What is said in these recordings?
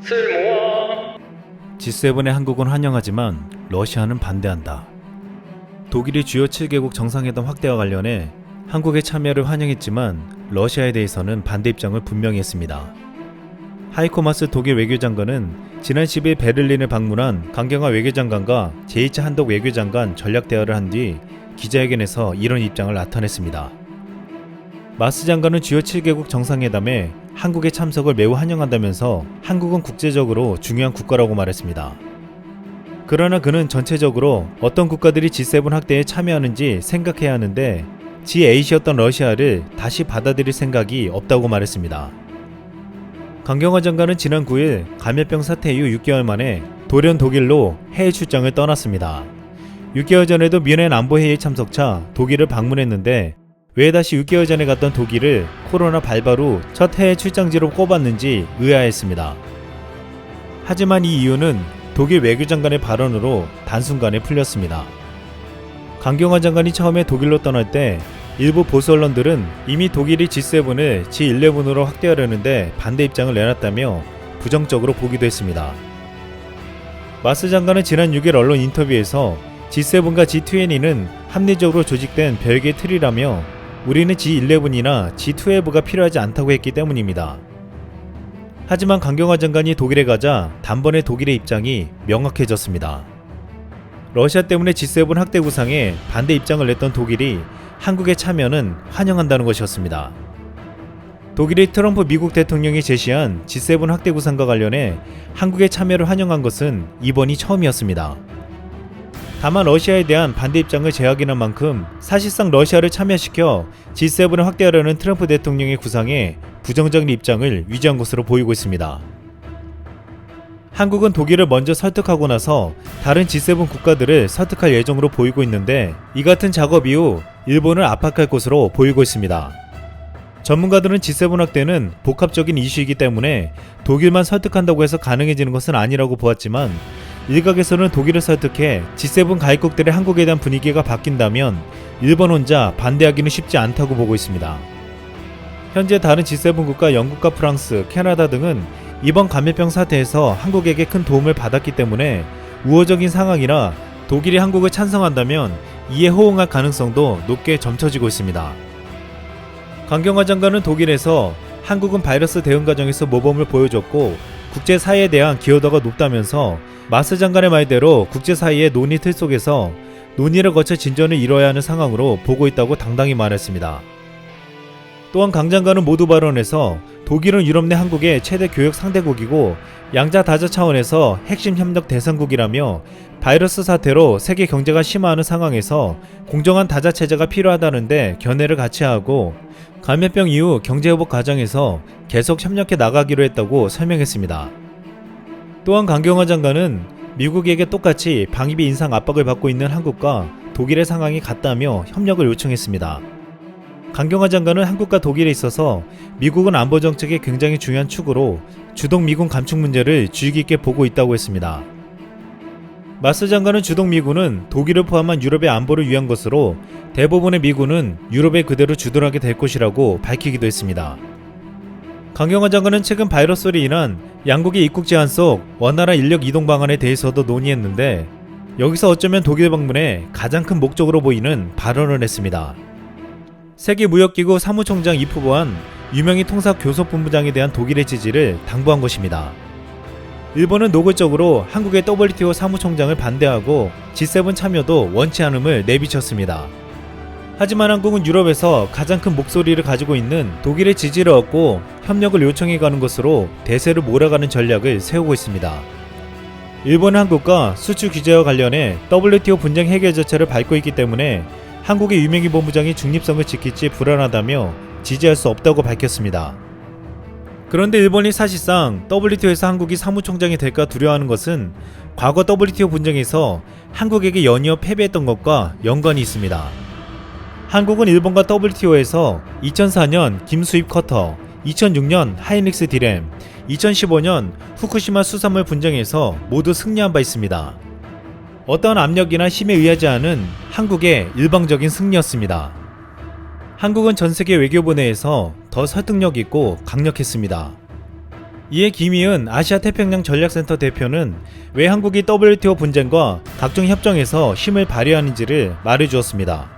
쓸모아. G7의 한국은 환영하지만 러시아는 반대한다. 독일이 주요 7개국 정상회담 확대와 관련해 한국의 참여를 환영했지만 러시아에 대해서는 반대 입장을 분명히 했습니다. 하이코 마스 독일 외교장관은 지난 10일 베를린을 방문한 강경화 외교장관과 제2차 한독 외교장관 전략 대화를 한 뒤 기자회견에서 이런 입장을 나타냈습니다. 마스 장관은 주요 7개국 정상회담에 한국의 참석을 매우 환영한다면서 한국은 국제적으로 중요한 국가라고 말했습니다. 그러나 그는 전체적으로 어떤 국가들이 G7 확대에 참여하는지 생각해야 하는데 G8이었던 러시아를 다시 받아들일 생각이 없다고 말했습니다. 강경화 장관은 지난 9일 감염병 사태 이후 6개월 만에 돌연 독일로 해외 출장을 떠났습니다. 6개월 전에도 뮌헨 안보회의 참석차 독일을 방문했는데 왜 다시 6개월 전에 갔던 독일을 코로나 발발 후 첫 해외 출장지로 꼽았는지 의아했습니다. 하지만 이 이유는 독일 외교장관의 발언으로 단순간에 풀렸습니다. 강경화 장관이 처음에 독일로 떠날 때 일부 보수 언론들은 이미 독일이 G7을 G11으로 확대하려는데 반대 입장을 내놨다며 부정적으로 보기도 했습니다. 마스 장관은 지난 6일 언론 인터뷰에서 G7과 G20는 합리적으로 조직된 별개의 틀이라며 우리는 G11이나 G12가 필요하지 않다고 했기 때문입니다. 하지만 강경화 장관이 독일에 가자 단번에 독일의 입장이 명확해졌습니다. 러시아 때문에 G7 확대 구상에 반대 입장을 냈던 독일이 한국의 참여는 환영한다는 것이었습니다. 독일이 트럼프 미국 대통령이 제시한 G7 확대 구상과 관련해 한국의 참여를 환영한 것은 이번이 처음이었습니다. 다만 러시아에 대한 반대 입장을 재확인한 만큼 사실상 러시아를 참여시켜 G7을 확대하려는 트럼프 대통령의 구상에 부정적인 입장을 위지한 것으로 보이고 있습니다. 한국은 독일을 먼저 설득하고 나서 다른 G7 국가들을 설득할 예정으로 보이고 있는데 이 같은 작업 이후 일본을 압박할 것으로 보이고 있습니다. 전문가들은 G7 확대는 복합적인 이슈이기 때문에 독일만 설득한다고 해서 가능해지는 것은 아니라고 보았지만 일각에서는 독일을 설득해 G7 가입국들의 한국에 대한 분위기가 바뀐다면 일본 혼자 반대하기는 쉽지 않다고 보고 있습니다. 현재 다른 G7 국가 영국과 프랑스, 캐나다 등은 이번 감염병 사태에서 한국에게 큰 도움을 받았기 때문에 우호적인 상황이라 독일이 한국을 찬성한다면 이에 호응할 가능성도 높게 점쳐지고 있습니다. 강경화 장관은 독일에서 한국은 바이러스 대응 과정에서 모범을 보여줬고 국제사회에 대한 기여도가 높다면서 마스 장관의 말대로 국제사회의 논의 틀 속에서 논의를 거쳐 진전을 이뤄야 하는 상황으로 보고 있다고 당당히 말했습니다. 또한 강 장관은 모두 발언에서 독일은 유럽 내 한국의 최대 교역 상대국이고 양자 다자 차원에서 핵심 협력 대상국이라며 바이러스 사태로 세계 경제가 심화하는 상황에서 공정한 다자 체제가 필요하다는데 견해를 같이 하고 감염병 이후 경제회복 과정에서 계속 협력해 나가기로 했다고 설명했습니다. 또한 강경화 장관은 미국에게 똑같이 방위비 인상 압박을 받고 있는 한국과 독일의 상황이 같다며 협력을 요청했습니다. 강경화 장관은 한국과 독일에 있어서 미국은 안보정책의 굉장히 중요한 축으로 주동 미군 감축 문제를 주의 깊게 보고 있다고 했습니다. 마스 장관은 주동 미군은 독일을 포함한 유럽의 안보를 위한 것으로 대부분의 미군은 유럽에 그대로 주둔하게 될 것이라고 밝히기도 했습니다. 강경화 장관은 최근 바이러스로 인한 양국의 입국 제한 속 원활한 인력 이동 방안에 대해서도 논의했는데 여기서 어쩌면 독일 방문의 가장 큰 목적으로 보이는 발언을 했습니다. 세계무역기구 사무총장 이프보안 유명희 통상교섭본부장에 대한 독일의 지지를 당부한 것입니다. 일본은 노골적으로 한국의 WTO 사무총장을 반대하고 G7 참여도 원치 않음을 내비쳤습니다. 하지만 한국은 유럽에서 가장 큰 목소리를 가지고 있는 독일의 지지를 얻고 협력을 요청해가는 것으로 대세를 몰아가는 전략을 세우고 있습니다. 일본은 한국과 수출 규제와 관련해 WTO 분쟁 해결 절차를 밟고 있기 때문에 한국의 유명희 본부장이 중립성을 지킬지 불안하다며 지지할 수 없다고 밝혔습니다. 그런데 일본이 사실상 WTO에서 한국이 사무총장이 될까 두려워하는 것은 과거 WTO 분쟁에서 한국에게 연이어 패배했던 것과 연관이 있습니다. 한국은 일본과 WTO에서 2004년 김수입 커터, 2006년 하이닉스 디램, 2015년 후쿠시마 수산물 분쟁에서 모두 승리한 바 있습니다. 어떠한 압력이나 힘에 의하지 않은 한국의 일방적인 승리였습니다. 한국은 전세계 외교부 내에서 더 설득력 있고 강력했습니다. 이에 김희은 아시아태평양 전략센터 대표는 왜 한국이 WTO 분쟁과 각종 협정에서 힘을 발휘하는지를 말해주었습니다.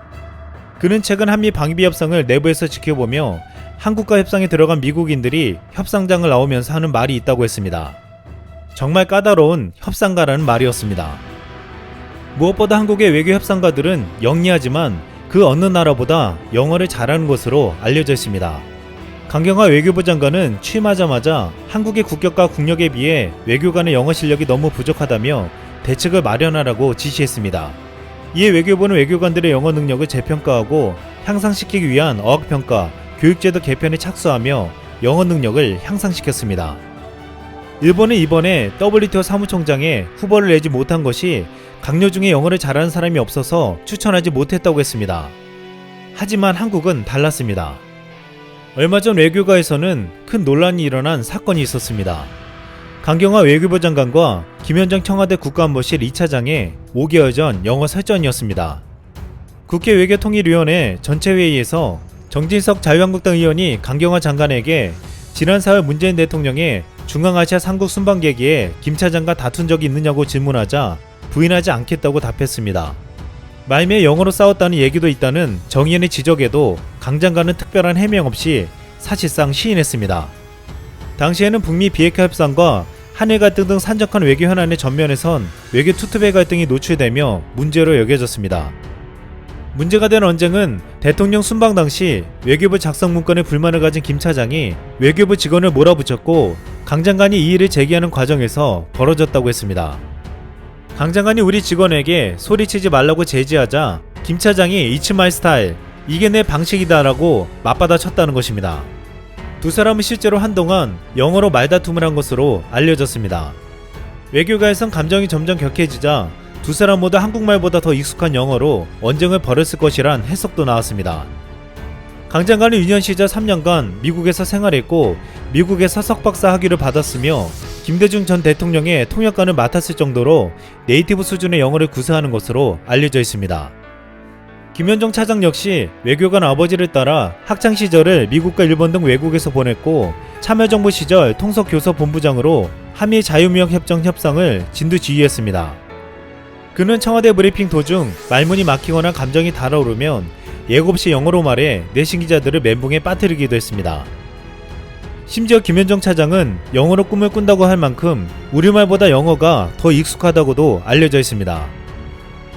그는 최근 한미 방위비 협상을 내부에서 지켜보며 한국과 협상에 들어간 미국인들이 협상장을 나오면서 하는 말이 있다고 했습니다. 정말 까다로운 협상가라는 말이었습니다. 무엇보다 한국의 외교 협상가들은 영리하지만 그 어느 나라보다 영어를 잘하는 것으로 알려져 있습니다. 강경화 외교부 장관은 취임하자마자 한국의 국격과 국력에 비해 외교관의 영어 실력이 너무 부족하다며 대책을 마련하라고 지시했습니다. 이에 외교부는 외교관들의 영어 능력을 재평가하고 향상시키기 위한 어학평가, 교육제도 개편에 착수하며 영어 능력을 향상시켰습니다. 일본은 이번에 WTO 사무총장에 후보를 내지 못한 것이 강요 중에 영어를 잘하는 사람이 없어서 추천하지 못했다고 했습니다. 하지만 한국은 달랐습니다. 얼마 전 외교가에서는 큰 논란이 일어난 사건이 있었습니다. 강경화 외교부 장관과 김현정 청와대 국가안보실 2차장의 5개월 전 영어 설전이었습니다. 국회 외교통일위원회 전체회의에서 정진석 자유한국당 의원이 강경화 장관에게 지난 4월 문재인 대통령의 중앙아시아 삼국 순방계기에 김 차장과 다툰 적이 있느냐고 질문하자 부인하지 않겠다고 답했습니다. 말미에 영어로 싸웠다는 얘기도 있다는 정 의원의 지적에도 강 장관은 특별한 해명 없이 사실상 시인했습니다. 당시에는 북미 비핵화 협상과 한일 갈등 등 산적한 외교 현안의 전면에선 외교 투톱의 갈등이 노출되며 문제로 여겨졌습니다. 문제가 된 언쟁은 대통령 순방 당시 외교부 작성 문건에 불만을 가진 김 차장이 외교부 직원을 몰아붙였고 강 장관이 이 일을 제기하는 과정에서 벌어졌다고 했습니다. 강 장관이 우리 직원에게 소리치지 말라고 제지하자 김 차장이 It's my style, 이게 내 방식이다 라고 맞받아 쳤다는 것입니다. 두 사람은 실제로 한동안 영어로 말다툼을 한 것으로 알려졌습니다. 외교가에선 감정이 점점 격해지자 두 사람 모두 한국말보다 더 익숙한 영어로 언쟁을 벌였을 것이란 해석도 나왔습니다. 강 장관은 유년 시절 3년간 미국에서 생활했고 미국에서 석박사 학위를 받았으며 김대중 전 대통령의 통역관을 맡았을 정도로 네이티브 수준의 영어를 구사하는 것으로 알려져 있습니다. 김현정 차장 역시 외교관 아버지를 따라 학창시절을 미국과 일본 등 외국에서 보냈고 참여정부 시절 통속교섭본부장으로 한미 자유무역협정 협상을 진두지휘했습니다. 그는 청와대 브리핑 도중 말문이 막히거나 감정이 달아오르면 예고 없이 영어로 말해 내신 기자들을 멘붕에 빠뜨리기도 했습니다. 심지어 김현정 차장은 영어로 꿈을 꾼다고 할 만큼 우리말보다 영어가 더 익숙하다고도 알려져 있습니다.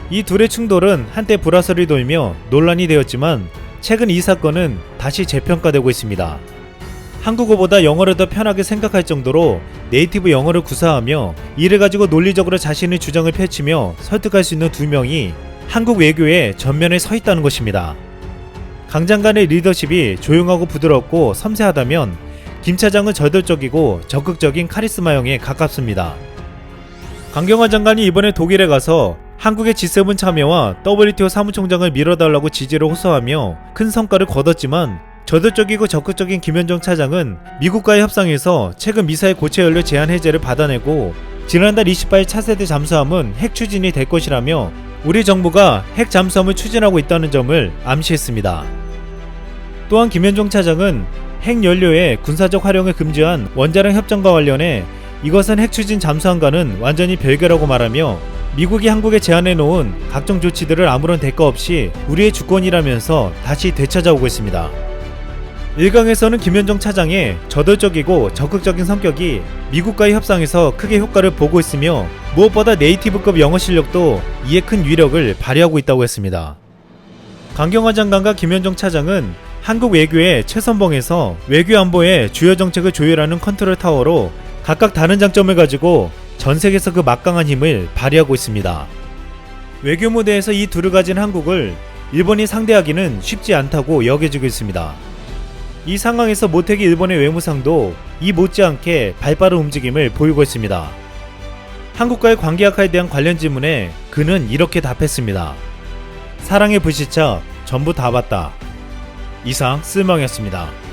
이 둘의 충돌은 한때 불화설이 돌며 논란이 되었지만 최근 이 사건은 다시 재평가되고 있습니다. 한국어보다 영어를 더 편하게 생각할 정도로 네이티브 영어를 구사하며 이를 가지고 논리적으로 자신의 주장을 펼치며 설득할 수 있는 두 명이 한국 외교의 전면에 서 있다는 것입니다. 강 장관의 리더십이 조용하고 부드럽고 섬세하다면 김 차장은 저돌적이고 적극적인 카리스마형에 가깝습니다. 강경화 장관이 이번에 독일에 가서 한국의 G7 참여와 WTO 사무총장을 밀어달라고 지지를 호소하며 큰 성과를 거뒀지만 저돌적이고 적극적인 김현정 차장은 미국과의 협상에서 최근 미사일 고체 연료 제한 해제를 받아내고 지난달 28일 차세대 잠수함은 핵 추진이 될 것이라며 우리 정부가 핵 잠수함을 추진하고 있다는 점을 암시했습니다. 또한 김현정 차장은 핵 연료의 군사적 활용을 금지한 원자력 협정과 관련해 이것은 핵 추진 잠수함과는 완전히 별개라고 말하며 미국이 한국에 제안해놓은 각종 조치들을 아무런 대가 없이 우리의 주권이라면서 다시 되찾아오고 있습니다. 일강에서는 김현정 차장의 저돌적이고 적극적인 성격이 미국과의 협상에서 크게 효과를 보고 있으며 무엇보다 네이티브급 영어 실력도 이에 큰 위력을 발휘하고 있다고 했습니다. 강경화 장관과 김현정 차장은 한국 외교의 최선봉에서 외교 안보의 주요 정책을 조율하는 컨트롤 타워로 각각 다른 장점을 가지고 전 세계에서 그 막강한 힘을 발휘하고 있습니다. 외교 무대에서 이 둘을 가진 한국을 일본이 상대하기는 쉽지 않다고 여겨지고 있습니다. 이 상황에서 모태기 일본의 외무상도 이 못지않게 발빠른 움직임을 보이고 있습니다. 한국과의 관계 악화에 대한 관련 질문에 그는 이렇게 답했습니다. 사랑의 불시착 전부 다 봤다. 이상 쓸멍이었습니다.